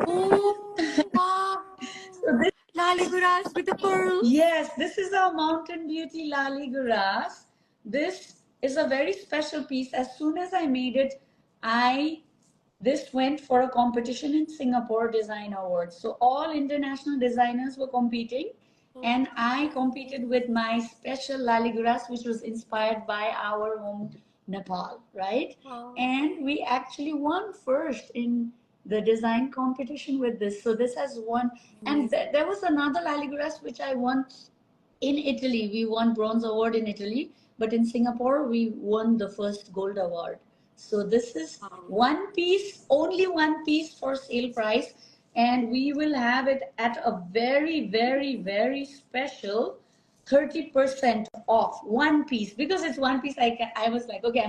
Oh, wow. So this, Lali Guras with the pearls. yes, this is our Mountain Beauty Lali Guras. This is a very special piece. As soon as I made it, I this went for a competition in Singapore Design Awards. So all international designers were competing, and I competed with my special Lali Guras, which was inspired by our home Nepal, right? Wow. And we actually won first in the design competition with this. So this has won, and Amazing. there was another Lali Guras which I won in Italy. We won bronze award in Italy, but in Singapore we won the first gold award. So this is Wow. one piece, only one piece for sale price, and we will have it at a very, very, very special 30% off one piece. Because it's one piece, I was like, okay,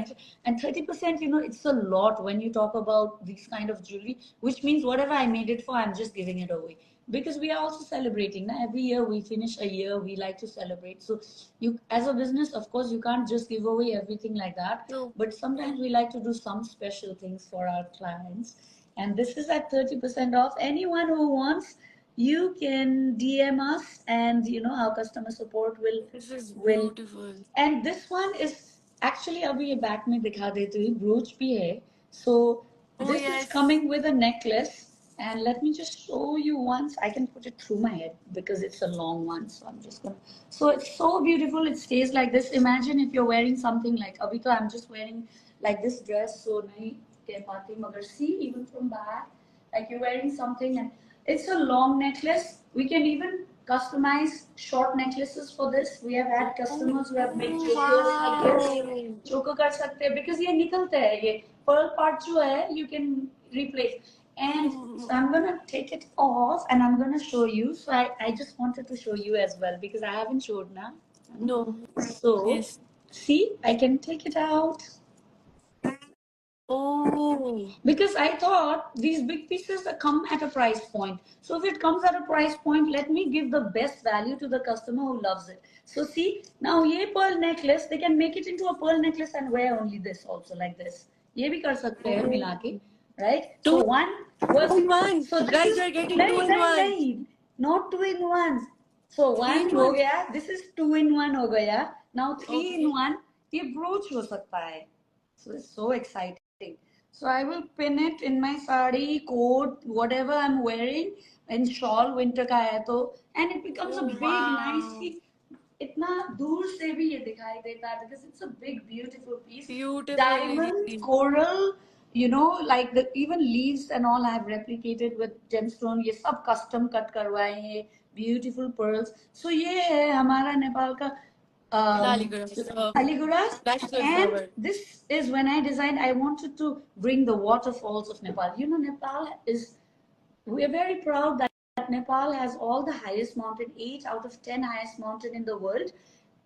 and 30%, it's a lot when you talk about these kind of jewelry, which means whatever I made it for, I'm just giving it away, because we are also celebrating. Now every year we finish a year, we like to celebrate. So you, as a business, of course you can't just give away everything like that, No. but sometimes we like to do some special things for our clients, and this is at 30% off. Anyone who wants, you can DM us, and our customer support will This is will beautiful. and this one is actually, अभी ये back में दिखा देती हूँ, brooch भी है. So Oh, this is yes. coming with a necklace, and let me just show you once. I can put it through my head because it's a long one, so I'm just gonna. So it's so beautiful. It stays like this. Imagine if you're wearing something like अभी तो I'm just wearing like this dress, so नहीं कह पाती, मगर see, even from back, like you're wearing something, and it's a long necklace. We can even customize short necklaces for this. We have had customers who have made Oh, chokers like this. wow. Choker कर सकते हैं because ये निकलते हैं, ये pearl part जो है you can replace. And so I'm gonna take it off and I'm gonna show you. So I just wanted to show you as well because I haven't showed now. No. So Yes. see, I can take it out. Oh. Because I thought these big pieces that come at a price point. So if it comes at a price point, let me give the best value to the customer who loves it. So see, now ye pearl necklace, they can make it into a pearl necklace and wear only this also like this. ये भी कर सकते हैं मिला के, right? So Two one was, in one. so this Guys, is you're getting two नहीं in नहीं one. नहीं, not two in one. So Three one in हो one. गया, this is two in one हो गया. Now three in Okay. one, ये brooch हो सकता है. So it's so exciting. So I will pin it in my sari, coat, whatever I'm wearing, in shawl, winter का है तो, and it becomes a Oh, big, nice. wow. इतना दूर से भी ये दिखाई देता है because it's a big, beautiful piece. Beautiful, Diamond, Nidhi. coral, like the even leaves and all I have replicated with gemstone. ये सब custom cut करवाए हैं, beautiful pearls. So ये है हमारा नेपाल का Laligarh. Aliguras. National And flower. this is when I designed, I wanted to bring the waterfalls of Nepal. Nepal is, we are very proud that Nepal has all the highest mountain, 8 out of 10 highest mountain in the world.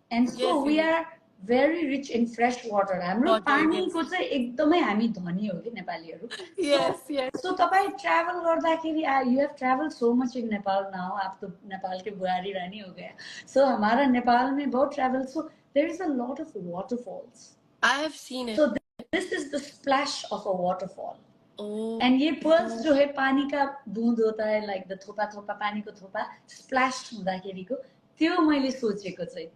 And Yes, so we Nidhi. are very rich in fresh water. हाम्रो Water, yes. पानीको चाहिँ एकदमै हामी धनी हो कि नेपालीहरू. Yes, yes. So तपाईँ ट्राभल गर्दाखेरि, you have traveled so much in Nepal now. आप तो नेपाल के बुहारी रानी हो गया. So हमारा नेपाल में बहुत travel. So there is a lot of waterfalls. I have seen it. So this is the splash of a waterfall. Oh. And ये pearls जो है पानी का बूंद होता है, like the थोपा थोपा पानीको थोपा splash हुँदाखेरिको, त्यो मैले सोचेको चाहिँ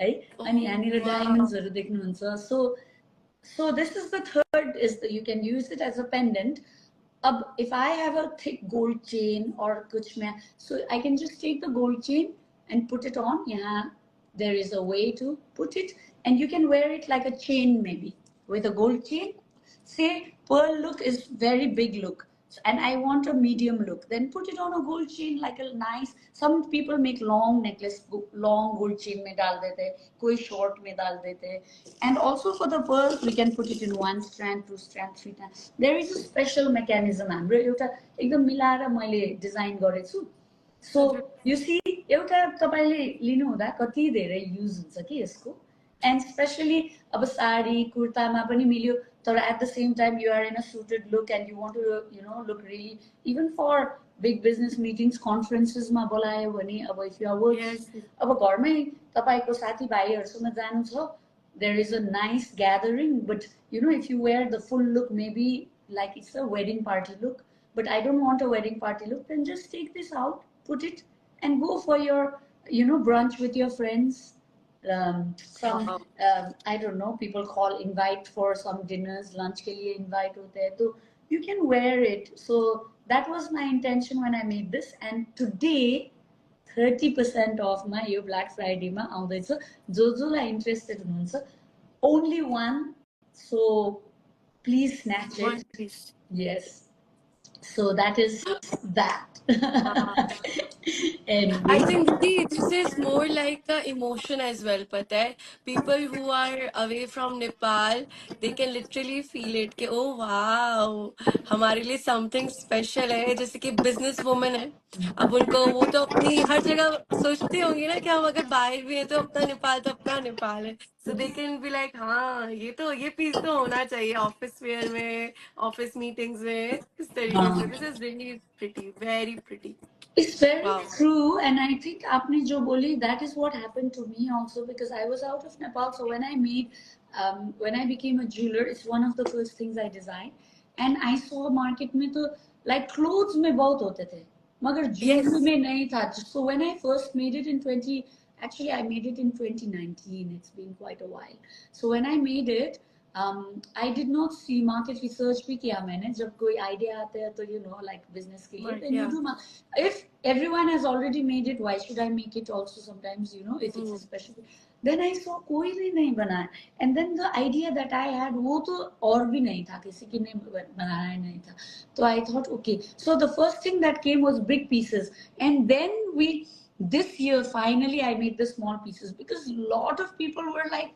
है. अनि यहाँनिर diamondsहरू देख्नुहुन्छ. So this is the third, is that you can use it as a pendant. If I have a thick gold chain or kuch mein, so I can just take the gold chain and put it on. Yeah, there is a way to put it, and you can wear it like a chain maybe with a gold chain. Say pearl look is very big look, and I want a medium look, then put it on a gold chain like a nice. Some people make long necklace, long gold chain में डाल देते हैं, कोई short में डाल देते हैं. And also for the pearls, we can put it in 1 strand, 2 strand, 3 strand. There is a special mechanism हाम्रो एउटा एकदम मिलाएर मैले डिजाइन गरेछु. So you see, एउटा तपाईले लिनु हुँदा कति धेरै युज हुन्छ कि यसको. And especially अब साडी कुर्तामा पनि मिल्यो, तर at the same time you are in a suited look and you want to look really, even for big business meetings, conferences मा बोलायो भने, अब if you are working, Yes. अब घरमै तपाईको साथीभाइहरुसँग जानु छ, there is a nice gathering, but if you wear the full look, maybe like it's a wedding party look, but I don't want a wedding party look, then just take this out, put it, and go for your, you know, brunch with your friends. Some Wow. I don't know, people call invite for some dinners, lunch ke liye invite hote hai, so you can wear it. So that was my intention when I made this, and today 30% off my yo Black Friday मा आउँदैछ, जो जोलाई interested हुनुहुन्छ, only one, so please snatch One it. piece. Yes, so that is that. Wow. I Anyway, think this is more like a emotion as well, pata hai. People who are away from Nepal, they can literally feel it कि oh wow, हमारे लिए something special है. जैसे कि business woman है, अब उनको वो तो अपनी हर जगह सोचती होंगी ना कि हम अगर बाहर भी हैं तो अपना नेपाल तो अपना नेपाल है. So they can be like हाँ ये पीस तो होना चाहिए ऑफिस वेयर में, ऑफिस मीटिंग्स में, इस तरीके से. This is really pretty, very pretty. it's very Wow. true, and I think आपने जो बोली, that is what happened to me also, because I was out of Nepal. So when I made, when I became a jeweler, it's one of the first things I designed, and I saw market में तो like clothes में बहुत होते थे, मगर jewelry Yes. में नहीं था. So when I first made it in 20, actually I made it in 2019. It's been quite a while. So when I made it, I did not see market research भी किया मैंने. जब कोई idea आता है तो you know, like business के लिए, But then you yeah. do. If everyone has already made it, why should I make it also? Sometimes, you know, if it's a Mm. special. Then I saw कोई भी नहीं बनाया, and then the idea that I had वो तो और भी नहीं था, किसी की ने बनाया नहीं था. So I thought, okay. So the first thing that came was big pieces, and then this year finally I made the small pieces, because a lot of people were like,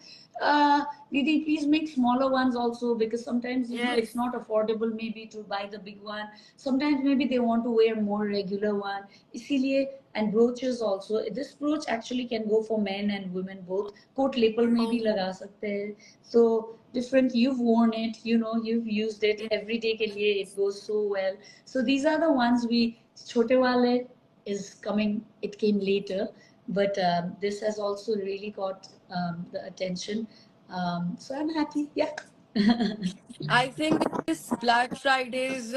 Didi, please make smaller ones also, because sometimes, you know, it's Yes. not affordable maybe to buy the big one. Sometimes maybe they want to wear more regular one. इसीलिए, and brooches also. This brooch actually can go for men and women both. Coat lapel में भी Oh, लगा सकते हैं. So different. You've worn it, you know, you've used it yes. every day के लिए. It goes so well. So these are the ones we. छोटे वाले is coming. It came later, but this has also really got the attention. So I'm happy. Yeah. I think this Black Friday's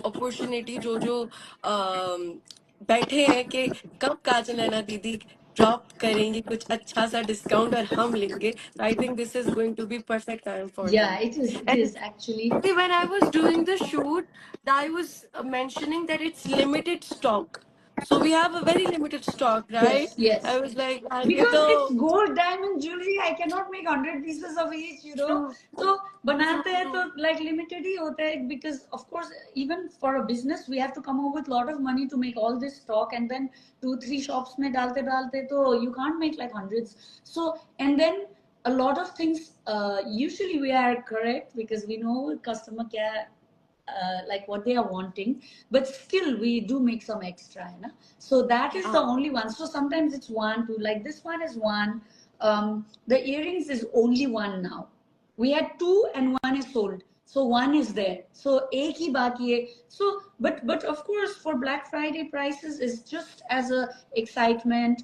opportunity जो बैठे हैं कि कब काजल नैना दीदी drop करेंगे कुछ अच्छा सा डिस्काउंट और हम लेंगे. So I think this is going to be perfect time for Yeah, them. it is. It And is actually. see, when I was doing the shoot, I was mentioning that it's limited stock. So we have a very limited stock, right? Yes, yes. I was like, आगे Because it's तो gold diamond jewelry, I cannot make 100 pieces of each, you know. true, So true, बनाते हैं तो true. like limited ही होता है, because of course even for a business we have to come up with a lot of money to make all this stock, and then 2 3 shops में डालते डालते तो you can't make like hundreds. So and then a lot of things, usually we are correct because we know customer क्या like what they are wanting, but still we do make some extra, you know. So that is the Yeah. only one. So sometimes it's one, two, like this one is one. The earrings is only one now. We had two and one is sold. So one is there. So एक ही बाकी है. So but of course for Black Friday prices is just as a excitement.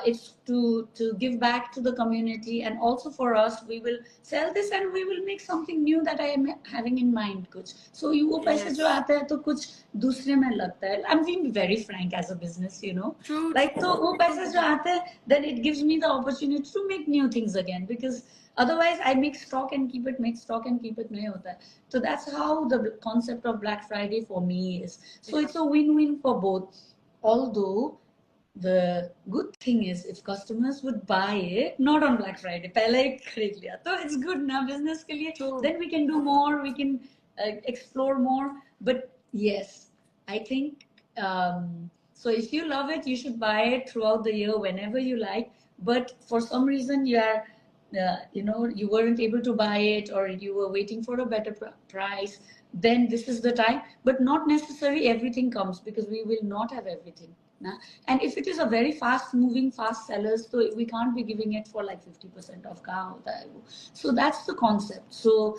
It's to give back to the community, and also for us we will sell this and we will make something new that I am having in mind कुछ. So you वो पैसे जो Yes. आता है तो कुछ दूसरे में लगता है. I'm being very frank as a business, you know. True, Like तो वो true, पैसे जो true. आते हैं, then it gives me the opportunity to make new things again, because otherwise I make stock and keep it, make stock and keep it नहीं होता है. So that's how the concept of Black Friday for me is. So Yeah. it's a win-win for both. Although the good thing is if customers would buy it not on Black Friday, पहले ही खरीद लिया, तो it's good ना business के लिए. True. Then we can do more, we can explore more. But yes, I think so. If you love it, you should buy it throughout the year whenever you like. But for some reason you are you know, you weren't able to buy it, or you were waiting for a better price, then this is the time. But not necessarily everything comes, because we will not have everything na? And if it is a very fast moving fast sellers, so we can't be giving it for like 50% off कहाँ होता है वो. So that's the concept. So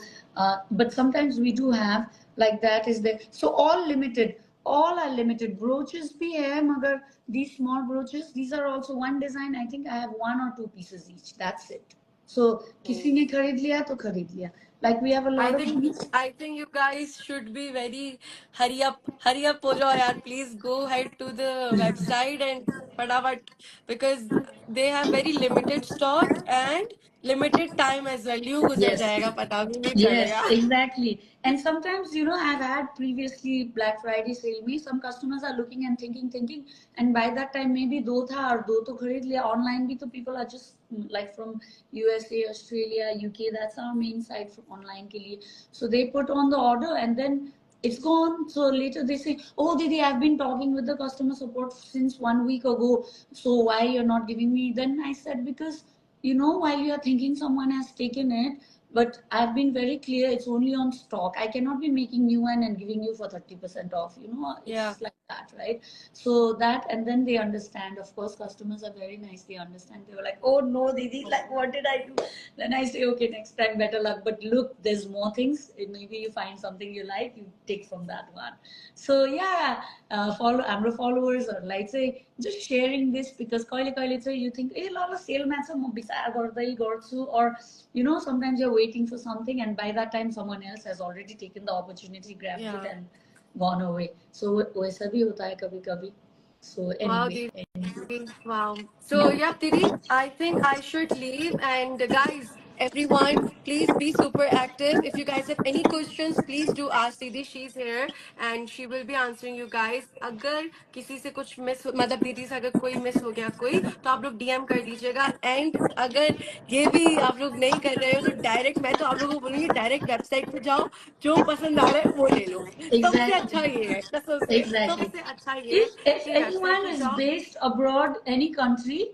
but sometimes we do have like that is there. So all limited, all are limited. Brooches भी है, मगर these small brooches, these are also one design. I think I have 1 or 2 pieces each, that's it. So किसी Mm. ने खरीद लिया तो खरीद लिया. Like we have a lot of things. I think you guys should be very hurry up हो जाओ यार, please go ahead to the website and फटाफट, because they have very limited stock and limited time as well. यूं गुजर Yes. जाएगा, पता भी नहीं Yes, चलेगा. exactly. And sometimes, you know, I've had previously Black Friday sale me. Some customers are looking and thinking, and by that time maybe दो था और दो तो खरीद लिया. Online भी तो people are just like from USA, Australia, UK. That's our main site for online के लिए. So they put on the order and then it's gone. So later they say, "Oh, Didi, I've been talking with the customer support since 1 week ago. So why you're not giving me?" Then I said, because you know, while you are thinking someone has taken it, but I've been very clear, it's only on stock. I cannot be making new one and giving you for 30% off. You know, Yeah. it's like that, right? So that, and then they understand. Of course, customers are very nice. They understand. They were like, "Oh no, Didi, like what did I do?" Then I say, "Okay, next time, better luck. But look, there's more things. Maybe you find something you like, you take from that one." So yeah, follow Amro followers or like say just sharing this, because कहिले चाहिँ you think ए ल ल सेलमा छ म विचार गर्दै गर्छु, or you know, sometimes you're waiting for something and by that time someone else has already taken the opportunity, grabbed it Yeah. and gone away. So वैसा भी होता है कभी कभी. So Wow, anyway, wow. So, yeah, Didi, I think I should leave. And guys, everyone, please be super active. If you guys have any questions, please do ask Didi. She's here and she will be answering you guys. अगर किसी से कुछ miss मतलब दीदी से अगर कोई miss हो गया कोई, तो आप लोग डीएम कर दीजिएगा. एंड अगर ये भी आप लोग नहीं कर रहे हो तो डायरेक्ट, मैं तो आप लोगों को बोलूंगी डायरेक्ट वेबसाइट पे जाओ, जो पसंद आ रहा है वो ले लो. सबसे अच्छा exactly. ये है, कसम से Exactly. सबसे अच्छा ये है If कि वेबसाइट anyone पे is जाओ. based abroad, any country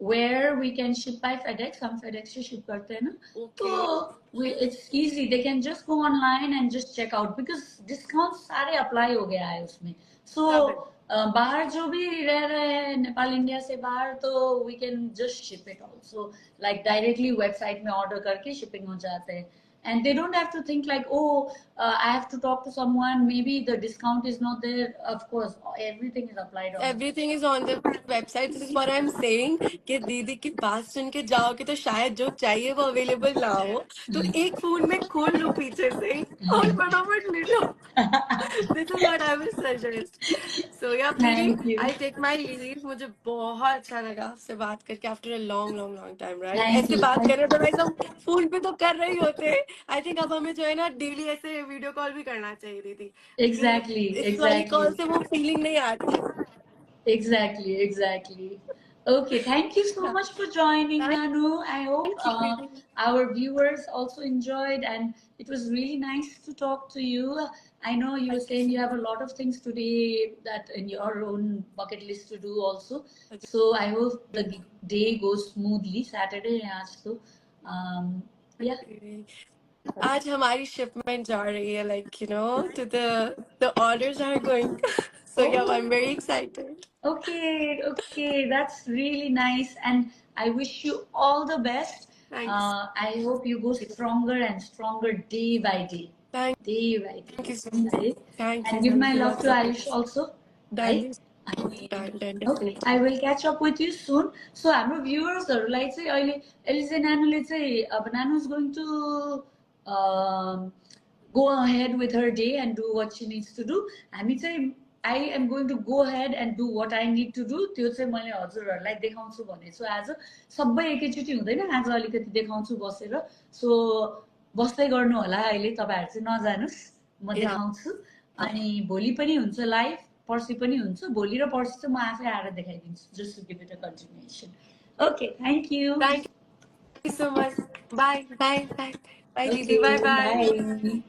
where we can ship by FedEx, हम FedEx से ship करते हैं ना, Okay. तो it's easy. They can just go online and just check out because discounts सारे apply हो गया है उसमें. So Love it. बाहर जो भी रह रहे हैं नेपाल इंडिया से बाहर, तो we can just ship it also, like directly website में order करके shipping हो जाते हैं. And they don't have to think like, oh, I have to talk to someone, maybe the discount is not there. Of course, everything is applied on the Everything is website. on the website. This is what I'm saying कि दीदी की बात सुन के जाओगे तो शायद जो चाहिए वो अवेलेबल ना हो, तो एक फोन में खोल लो पीछे से और फटाफट ले लो. This is what I will suggest. So yeah, दीदी, Thank you. I take my leave. मुझे बहुत अच्छा लगा आपसे बात करके after a long time, right? Thank ऐसे you. बात कर रहे तो guys हम फोन पे तो कर रहे ही होते हैं. I think अब हमें जो है ना डेली ऐसे वीडियो कॉल भी करना चाहिए दीदी, क्योंकि Exactly, इस वाली कॉल exactly. से वो फीलिंग नहीं आती. Exactly, exactly. Okay, thank you so much for joining, Thank Nanu. I hope you, didi. our viewers also enjoyed, and it was really nice to talk to you. I know you were Thank you saying so you have a much. lot of things today that in your own bucket list to do also. So I hope the day goes smoothly. Saturday, है आज तो. Um, yeah. आज हमारी shipment जा रही है, like, you know, to the orders are going. So yeah, I'm very Oh. excited. Okay, okay, that's really nice, and I wish you all the best. Thanks. I hope you go stronger and stronger day by day, Thank day by day. you so much. Right? Thank And give my you love to so Ayush much. also, Done right? this. अनि Done okay, definitely. I will catch up with you soon. So हाम्रो भ्युवर्सहरूलाई चाहिँ अहिले अहिले चाहिँ नानुले चाहिँ अब नानु is going to go ahead with her day and do what she needs to do. हामी चाहिँ I am going to go ahead and do what I need to do. त्यो चाहिँ मैले हजुरहरूलाई देखाउँछु भनेको छु आज. सबै एकैचोटि हुँदैन, आज अलिकति देखाउँछु बसेर. सो बस्दै गर्नु होला अहिले, तपाईँहरू चाहिँ नजानुस्, म Yeah. देखाउँछु. अनि भोलि पनि हुन्छ लाइभ, पर्सि पनि हुन्छ. भोलि र पर्सि चाहिँ म आफै आएर देखाइदिन्छु, just to give it a continuation. Okay, thank you. Thank you so much. Bye. Bye. Bye. Bye, Didi. Okay, Bye. Bye. bye.